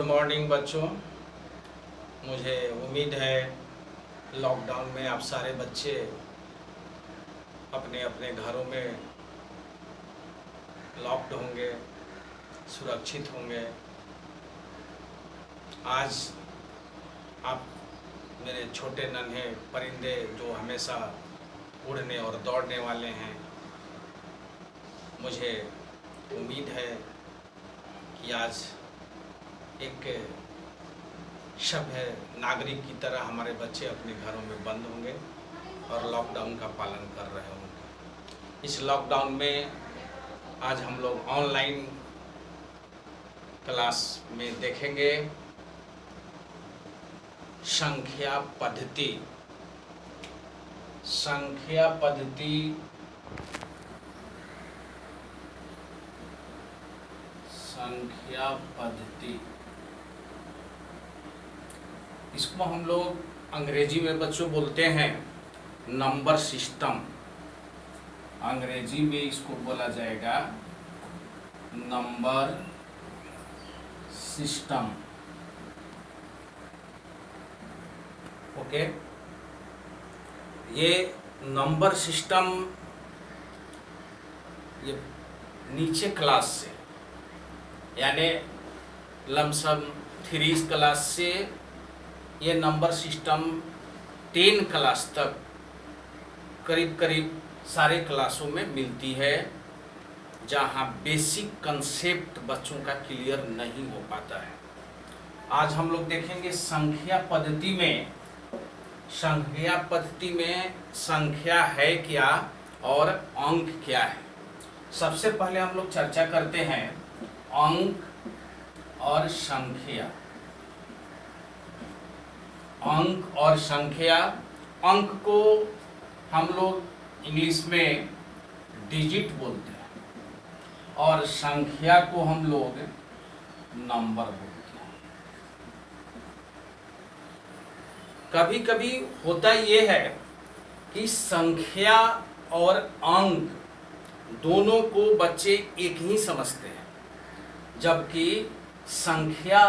Good morning बच्चों। मुझे उम्मीद है लॉकडाउन में आप सारे बच्चे अपने अपने घरों में लॉक्ड होंगे, सुरक्षित होंगे। आज आप मेरे छोटे नन्हे परिंदे जो हमेशा उड़ने और दौड़ने वाले हैं, मुझे उम्मीद है कि आज एक सभ्य नागरिक की तरह हमारे बच्चे अपने घरों में बंद होंगे और लॉकडाउन का पालन कर रहे होंगे। इस लॉकडाउन में आज हम लोग ऑनलाइन क्लास में देखेंगे संख्या पद्धति। इसको हम लोग अंग्रेजी में बच्चों बोलते हैं नंबर सिस्टम। अंग्रेजी में इसको बोला जाएगा नंबर सिस्टम। ओके, ये नंबर सिस्टम ये नीचे क्लास से यानी लमसम 3 क्लास से ये नंबर सिस्टम 10 क्लास तक करीब करीब सारे क्लासों में मिलती है, जहाँ बेसिक कंसेप्ट बच्चों का क्लियर नहीं हो पाता है। आज हम लोग देखेंगे संख्या पद्धति में संख्या है क्या और अंक क्या है। सबसे पहले हम लोग चर्चा करते हैं अंक और संख्या। अंक और संख्या, अंक को हम लोग इंग्लिश में डिजिट बोलते हैं और संख्या को हम लोग नंबर बोलते हैं। कभी कभी होता ये है कि संख्या और अंक दोनों को बच्चे एक ही समझते हैं, जबकि संख्या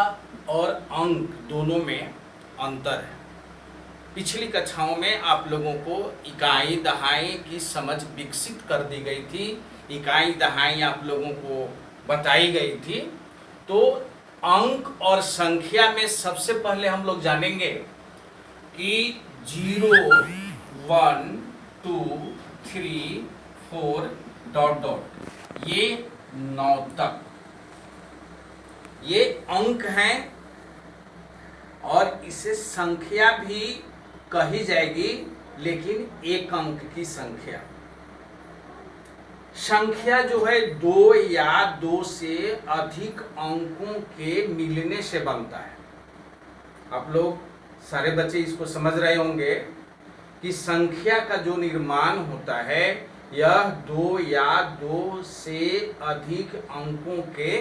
और अंक दोनों में अंतर है। पिछली कक्षाओं में आप लोगों को इकाई दहाई की समझ विकसित कर दी गई थी, इकाई दहाई आप लोगों को बताई गई थी। तो अंक और संख्या में सबसे पहले हम लोग जानेंगे कि 0 1 2 3 4 ... ये 9 तक ये अंक हैं और इसे संख्या भी कही जाएगी, लेकिन एक अंक की संख्या। संख्या जो है 2 या 2 से अधिक अंकों के मिलने से बनता है। आप लोग सारे बच्चे इसको समझ रहे होंगे कि संख्या का जो निर्माण होता है यह 2 या 2 से अधिक अंकों के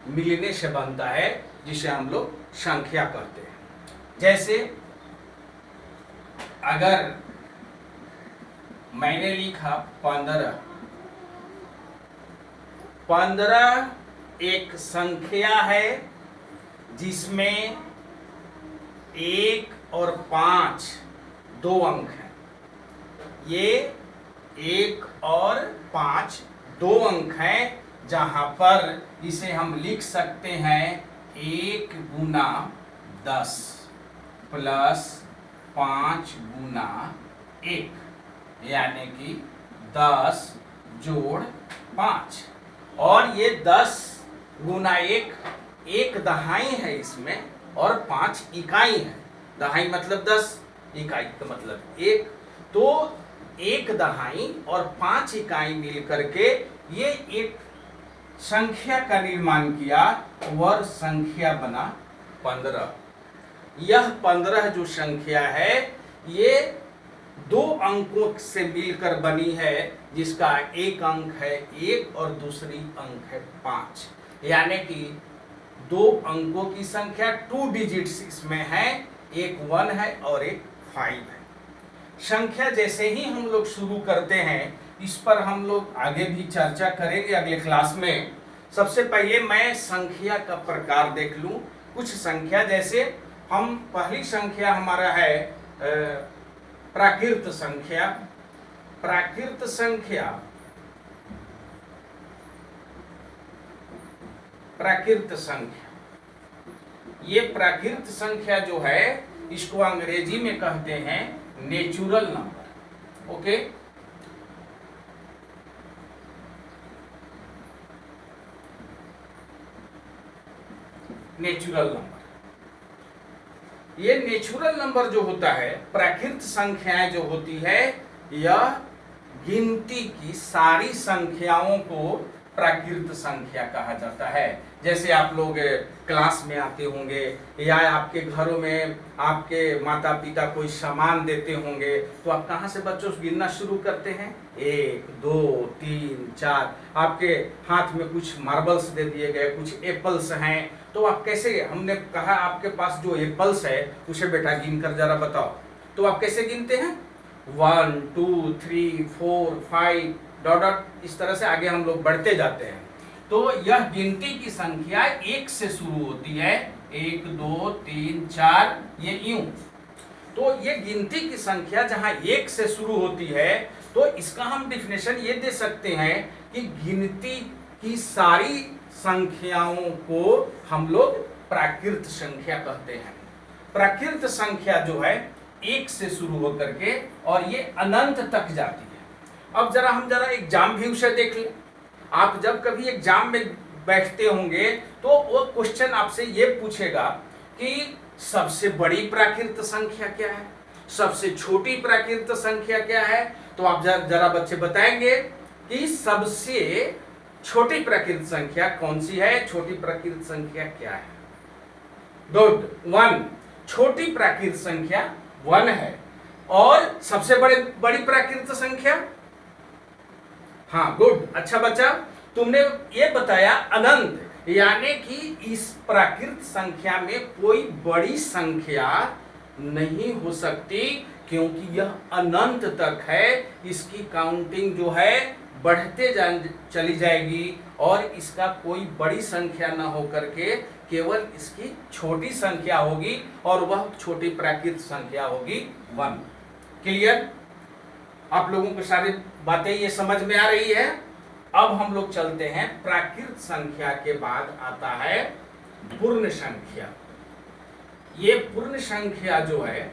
मिलने से बनता है, जिसे हम लोग संख्या कहते हैं। जैसे अगर मैंने लिखा 15 एक संख्या है जिसमें 1 और 5 दो अंक हैं। ये 1 और 5 दो अंक हैं, जहां पर इसे हम लिख सकते हैं 1 गुना 10 प्लस 5 गुना 1, यानी कि 10 जोड़ 5। और ये 10 गुना 1 दहाई है इसमें, और 5 इकाई है। दहाई मतलब 10, इकाई का मतलब 1। तो 1 दहाई और 5 इकाई मिल करके ये एक संख्या का निर्माण किया, वह संख्या बना 15। यह 15 जो संख्या है ये 2 अंकों से मिलकर बनी है, जिसका एक अंक है 1 और दूसरी अंक है 5, यानी कि 2 अंकों की संख्या 2 डिजिट्स इसमें है, एक 1 है और एक 5 है। संख्या जैसे ही हम लोग शुरू करते हैं, इस पर हम लोग आगे भी चर्चा करेंगे अगले क्लास में। सबसे पहले मैं संख्या का प्रकार देख लूं कुछ संख्या, जैसे हम पहली संख्या हमारा है प्राकृत संख्या। प्राकृत संख्या, प्राकृत संख्या, ये प्राकृत संख्या जो है इसको अंग्रेजी में कहते हैं natural number. Okay, natural number. ये नेचुरल नंबर जो होता है, प्राकृत संख्याएं जो होती है, यह गिनती की सारी संख्याओं को प्राकृत संख्या कहा जाता है। जैसे आप लोग क्लास में आते होंगे या आपके घरों में आपके माता पिता कोई सामान देते होंगे, तो आप कहाँ से बच्चों से गिनना शुरू करते हैं? 1 2 3 4। आपके हाथ में कुछ मार्बल्स दे दिए गए, कुछ एप्पल्स हैं, तो आप कैसे, हमने कहा आपके पास जो एप्पल्स है उसे बेटा गिन कर जरा बताओ, तो आप कैसे गिनते हैं? 1 2 3 4 5 डॉट डॉट, इस तरह से आगे हम लोग बढ़ते जाते हैं। तो यह गिनती की संख्या 1 से शुरू होती है, 1 2 3 4, ये यूं। तो ये गिनती की संख्या जहां 1 से शुरू होती है, तो इसका हम डिफिनेशन ये दे सकते हैं कि गिनती की सारी संख्याओं को हम लोग प्राकृत संख्या कहते हैं। प्राकृत संख्या जो है 1 से शुरू होकर के और ये अनंत तक जाती है। अब हम जरा एग्जाम भी उसे देख लें। आप जब कभी एग्जाम में बैठते होंगे तो वो क्वेश्चन आपसे ये पूछेगा कि सबसे बड़ी प्राकृत संख्या क्या है, सबसे छोटी प्राकृत संख्या क्या है। तो आप जरा बच्चे बताएंगे कि सबसे छोटी प्राकृत संख्या कौन सी है, छोटी प्राकृत संख्या क्या है? गुड, 1। छोटी प्राकृत संख्या 1 है। और सबसे बड़ी प्राकृत संख्या, हाँ गुड, अच्छा बच्चा, तुमने ये बताया अनंत, यानी कि इस प्राकृत संख्या में कोई बड़ी संख्या नहीं हो सकती, क्योंकि यह अनंत तक है। इसकी काउंटिंग जो है बढ़ते चली जाएगी और इसका कोई बड़ी संख्या ना होकर के केवल इसकी छोटी संख्या होगी और वह छोटी प्राकृत संख्या होगी 1। क्लियर? आप लोगों को सारी बातें ये समझ में आ रही है? अब हम लोग चलते हैं, प्राकृत संख्या के बाद आता है पूर्ण संख्या। ये पूर्ण संख्या जो है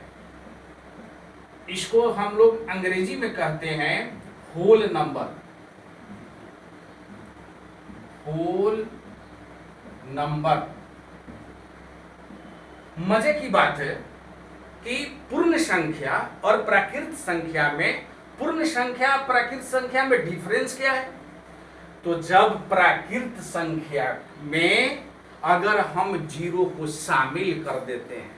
इसको हम लोग अंग्रेजी में कहते हैं होल नंबर। Whole number. मजे की बात है कि पूर्ण संख्या और प्राकृत संख्या में, पूर्ण संख्या प्राकृत संख्या में डिफरेंस क्या है? तो जब प्राकृत संख्या में अगर हम 0 को शामिल कर देते हैं,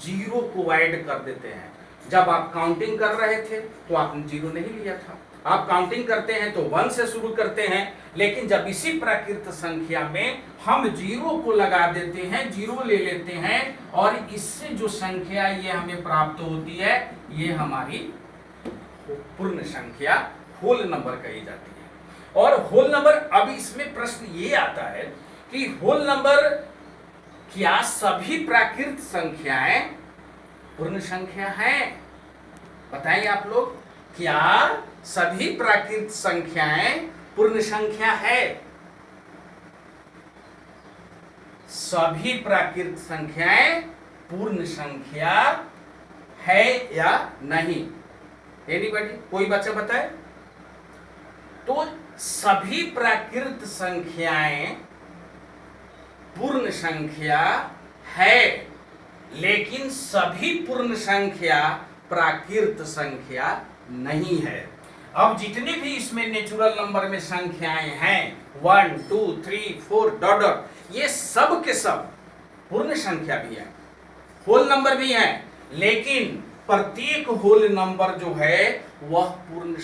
0 को ऐड कर देते हैं, जब आप काउंटिंग कर रहे थे तो आपने 0 नहीं लिया था, आप काउंटिंग करते हैं तो 1 से शुरू करते हैं, लेकिन जब इसी प्राकृत संख्या में हम 0 को लगा देते हैं, 0 ले लेते हैं और इससे जो संख्या ये हमें प्राप्त होती है, ये हमारी पूर्ण संख्या, होल नंबर कही जाती है। और होल नंबर, अब इसमें प्रश्न ये आता है कि होल नंबर, क्या सभी प्राकृत संख्याएं पूर्ण संख्या हैं? बताइए आप लोग, क्या सभी प्राकृत संख्याएं पूर्ण संख्या है? सभी प्राकृत संख्याएं पूर्ण संख्या है या नहीं? एनीबॉडी, कोई बच्चा बताए? तो सभी प्राकृत संख्याएं पूर्ण संख्या है, लेकिन सभी पूर्ण संख्या प्राकृत संख्या नहीं है। अब जितने भी इसमें नेचुरल नंबर में संख्याएं हैं, 1 2 3 4 डॉट डॉट, ये सब के सब पूर्ण संख्या भी है, होल नंबर भी है, लेकिन प्रत्येक होल नंबर जो है वह पूर्ण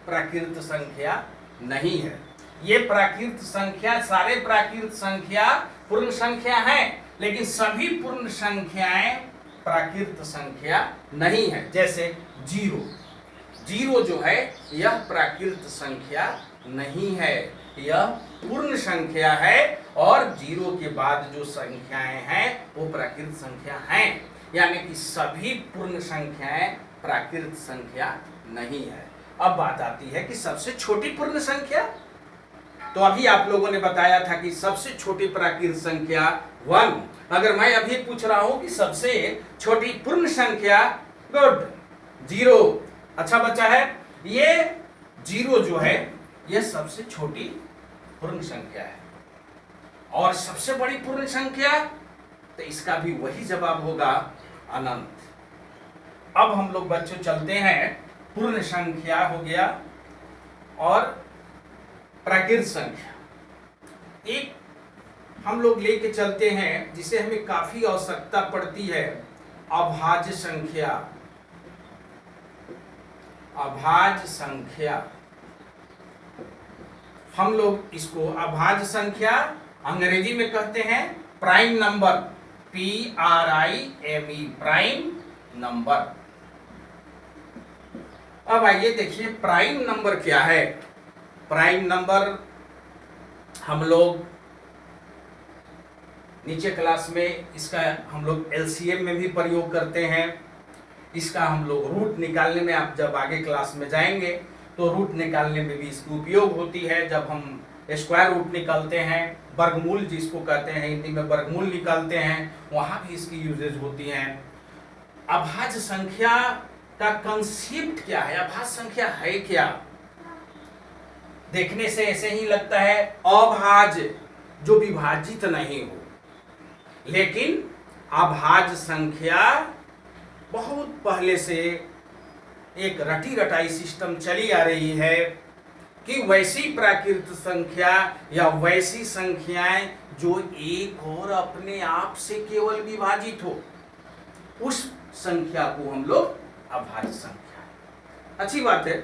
प्राकृत संख्या नहीं है। ये प्राकृत संख्या, सारे प्राकृत संख्या पूर्ण संख्या है, लेकिन सभी पूर्ण संख्याएं प्राकृत संख्या नहीं है। जैसे 0 जो है यह प्राकृत संख्या नहीं है, यह पूर्ण संख्या है और 0 के बाद जो संख्याएं हैं वो प्राकृत संख्या हैं, यानी कि सभी पूर्ण संख्याएं प्राकृत संख्या नहीं है। अब बात आती है कि सबसे छोटी पूर्ण संख्या, तो अभी आप लोगों ने बताया था कि सबसे छोटी प्राकृत संख्या 1। अगर मैं अभी पूछ रहा हूं कि सबसे छोटी पूर्ण संख्या, गुड, 0। अच्छा बच्चा है, ये 0 जो है यह सबसे छोटी पूर्ण संख्या है। और सबसे बड़ी पूर्ण संख्या, तो इसका भी वही जवाब होगा, अनंत। अब हम लोग बच्चों चलते हैं, पूर्ण संख्या हो गया और प्राकृत संख्या। एक हम लोग लेके चलते हैं जिसे हमें काफी आवश्यकता पड़ती है, अभाज्य संख्या। अभाज्य संख्या, हम लोग इसको अभाज्य संख्या अंग्रेजी में कहते हैं prime number, PRIME, prime number. अब आइए देखिए प्राइम नंबर क्या है। प्राइम नंबर हम लोग नीचे क्लास में इसका हम लोग LCM में भी प्रयोग करते हैं। इसका हम लोग रूट निकालने में, आप जब आगे क्लास में जाएंगे तो रूट निकालने में भी इसकी उपयोग होती है। जब हम स्क्वायर रूट निकालते हैं, वर्गमूल जिसको कहते हैं हिंदी में वर्गमूल निकालते हैं, वहां भी इसकी यूजेज होती है। अभाज्य संख्या का कंसेप्ट क्या है, अभाज्य संख्या है क्या? देखने से ऐसे ही लगता है अभाज्य, जो विभाजित नहीं हो, लेकिन अभाज्य संख्या बहुत पहले से एक रटी रटाई सिस्टम चली आ रही है कि वैसी प्राकृत संख्या या वैसी संख्याएं जो एक और अपने आप से केवल विभाजित हो, उस संख्या को हम लोग अभाज्य संख्या। अच्छी बात है,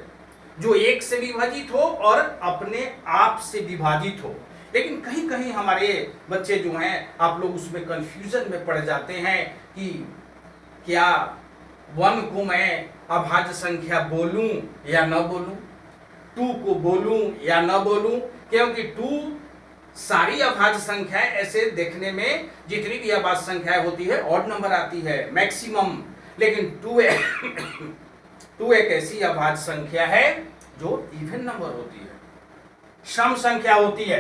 जो एक से विभाजित हो और अपने आप से विभाजित हो। लेकिन कहीं कहीं हमारे बच्चे जो हैं, आप लोग उसमें कंफ्यूजन में पड़ जाते हैं कि क्या 1 को मैं अभाज्य संख्या बोलूं या न बोलूं, 2 को बोलूं या न बोलूं, क्योंकि 2 सारी अभाज्य संख्याएं ऐसे देखने में जितनी भी अभाज्य संख्याएं होती है ऑड नंबर आती है मैक्सिमम, लेकिन 2 एक ऐसी अभाज्य संख्या है जो इवन नंबर होती है, सम संख्या होती है।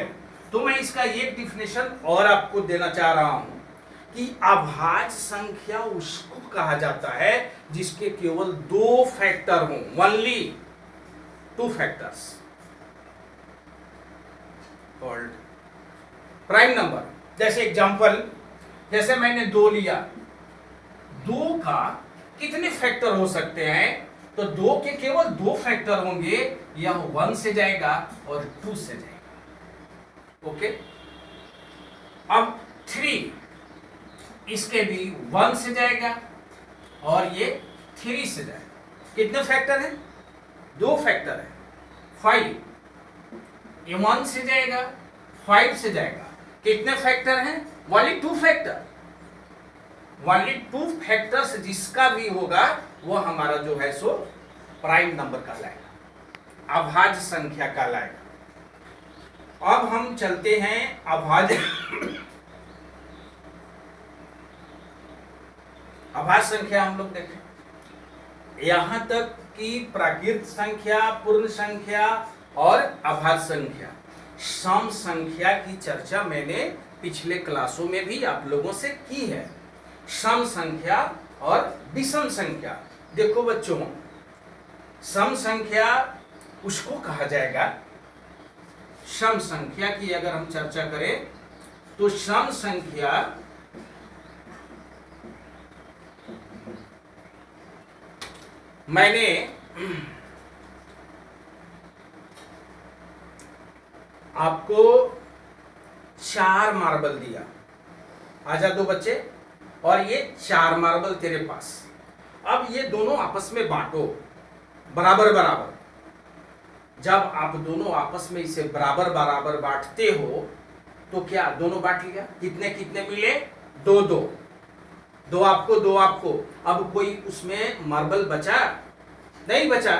तो मैं इसका एक डिफिनेशन और आपको देना चाह रहा हूं कि अभाज्य संख्या उसको कहा जाता है जिसके केवल 2 फैक्टर हों, only 2 factors, called prime number. जैसे एग्जांपल, जैसे मैंने 2 लिया, 2 का कितने फैक्टर हो सकते हैं? तो 2 के केवल 2 फैक्टर होंगे, यह 1 से जाएगा और 2 से जाएगा। ओके, अब 3 इसके भी 1 से जाएगा और ये 3 से जाएगा। कितने फैक्टर हैं? 2 फैक्टर है। 5 ये 1 से जाएगा, 5 से जाएगा। कितने फैक्टर हैं? Only 2 factor. ओनली 2 फैक्टर्स जिसका भी होगा वो हमारा जो है सो प्राइम नंबर कहलाएगा, अभाज्य संख्या कहलाएगा। अब हम चलते हैं अभाज्य अभाज्य संख्या हम लोग देखें, यहां तक कि प्राकृत संख्या, पूर्ण संख्या और अभाज्य संख्या, सम संख्या की चर्चा मैंने पिछले क्लासों में भी आप लोगों से की है। सम संख्या और विषम संख्या, देखो बच्चों, सम संख्या उसको कहा जाएगा, सम संख्या की अगर हम चर्चा करें तो सम संख्या मैंने आपको 4 मार्बल दिया, आजा 2 बच्चे, और ये 4 मार्बल तेरे पास। अब ये दोनों आपस में बांटो बराबर बराबर। जब आप दोनों आपस में इसे बराबर बराबर बांटते हो तो क्या दोनों बांट लिया? कितने कितने मिले? 2 2, 2 आपको 2 आपको। अब कोई उसमें मार्बल बचा? नहीं बचा।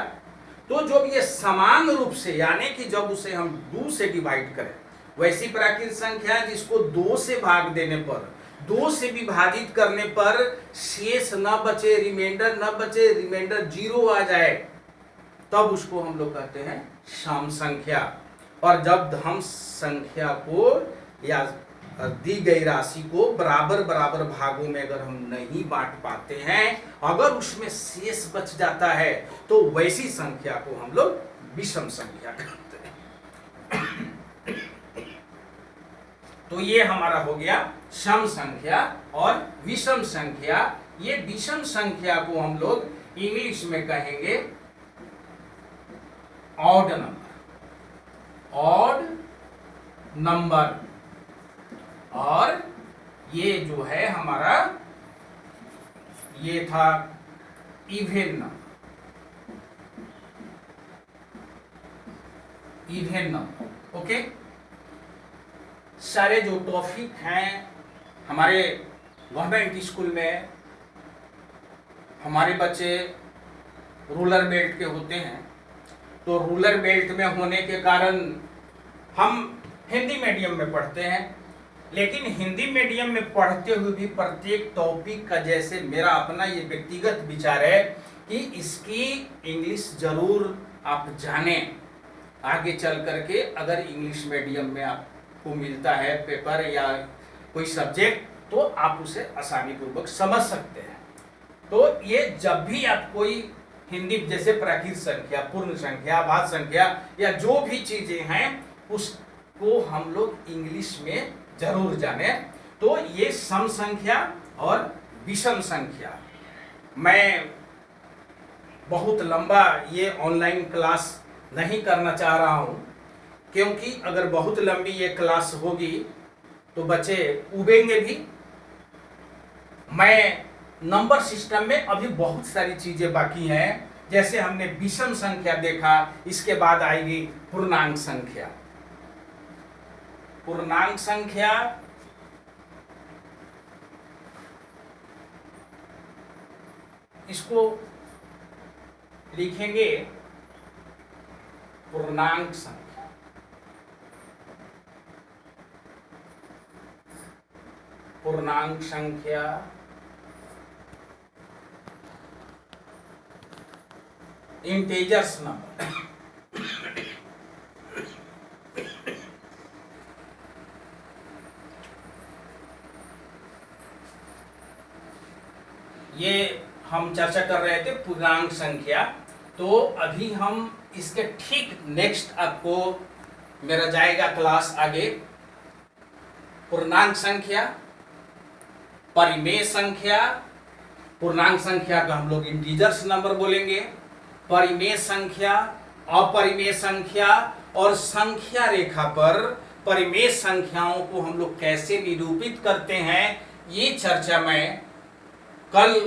तो जब ये समान रूप से, यानी कि जब उसे हम 2 से डिवाइड करें, वैसी प्राकृत संख्या जिसको 2 से भाग देने पर, 2 से विभाजित करने पर शेष न बचे, रिमाइंडर 0 आ जाए, तब उसको हम लोग कहते हैं सम संख्या। और जब हम संख्या को या दी गई राशि को बराबर बराबर भागों में अगर हम नहीं बांट पाते हैं, अगर उसमें शेष बच जाता है, तो वैसी संख्या को हम लोग विषम संख्या कहते हैं। तो ये हमारा हो गया सम संख्या और विषम संख्या। ये विषम संख्या को हम लोग इंग्लिश में कहेंगे ऑड नंबर, ऑड नंबर। और ये जो है हमारा, ये था even number, even number. Okay, सारे जो टॉपिक हैं हमारे गवर्नमेंट स्कूल में, हमारे बच्चे रूरल बेल्ट के होते हैं, तो रूरल बेल्ट में होने के कारण हम हिंदी मीडियम में पढ़ते हैं, लेकिन हिंदी मीडियम में पढ़ते हुए भी प्रत्येक टॉपिक का, जैसे मेरा अपना ये व्यक्तिगत विचार है कि इसकी इंग्लिश जरूर आप जानें। आगे चल करके अगर इंग्लिश मीडियम में आपको मिलता है पेपर या कोई सब्जेक्ट, तो आप उसे आसानी पूर्वक समझ सकते हैं। तो ये जब भी आप कोई हिंदी, जैसे प्राकृत संख्या, पूर्ण संख्या, आभाज्य संख्या या जो भी चीजें हैं, उसको हम लोग इंग्लिश में जरूर जाने। तो ये सम संख्या और विषम संख्या, मैं बहुत लंबा ये ऑनलाइन क्लास नहीं करना चाह रहा हूं, क्योंकि अगर बहुत लंबी ये क्लास होगी तो बच्चे उबेंगे भी। मैं नंबर सिस्टम में अभी बहुत सारी चीजें बाकी हैं, जैसे हमने विषम संख्या देखा, इसके बाद आएगी पूर्णांक संख्या। पूर्णांक संख्या इसको लिखेंगे पूर्णांक संख्या। पूर्णांक संख्या इंटीजर्स नंबर। ये हम चर्चा कर रहे थे पूर्णांक संख्या। तो अभी हम इसके ठीक नेक्स्ट आपको मेरा जाएगा क्लास आगे पूर्णांक संख्या, परिमेय संख्या। पूर्णांक संख्या का हम लोग इंटीजर्स नंबर बोलेंगे, परिमेय संख्या, अपरिमेय संख्या और संख्या रेखा पर परिमेय संख्याओं को हम लोग कैसे निरूपित करते हैं, ये चर्चा मैं कल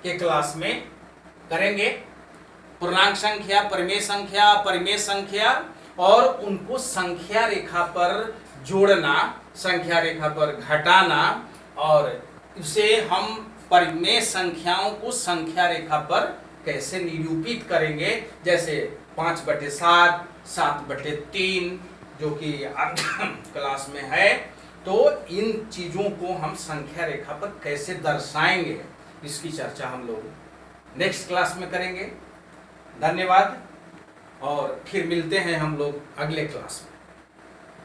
के क्लास में करेंगे। पूर्णांक संख्या, परिमेय संख्या, अपरिमेय संख्या और उनको संख्या रेखा पर जोड़ना, संख्या रेखा पर घटाना, और इसे हम परिमेय संख्याओं को संख्या रेखा पर कैसे निरूपित करेंगे, जैसे 5/7, 7/3 जो कि क्लास में है। तो इन चीजों को हम संख्या रेखा पर कैसे दर्शाएंगे, इसकी चर्चा हम लोग नेक्स्ट क्लास में करेंगे। धन्यवाद, और फिर मिलते हैं हम लोग अगले क्लास में।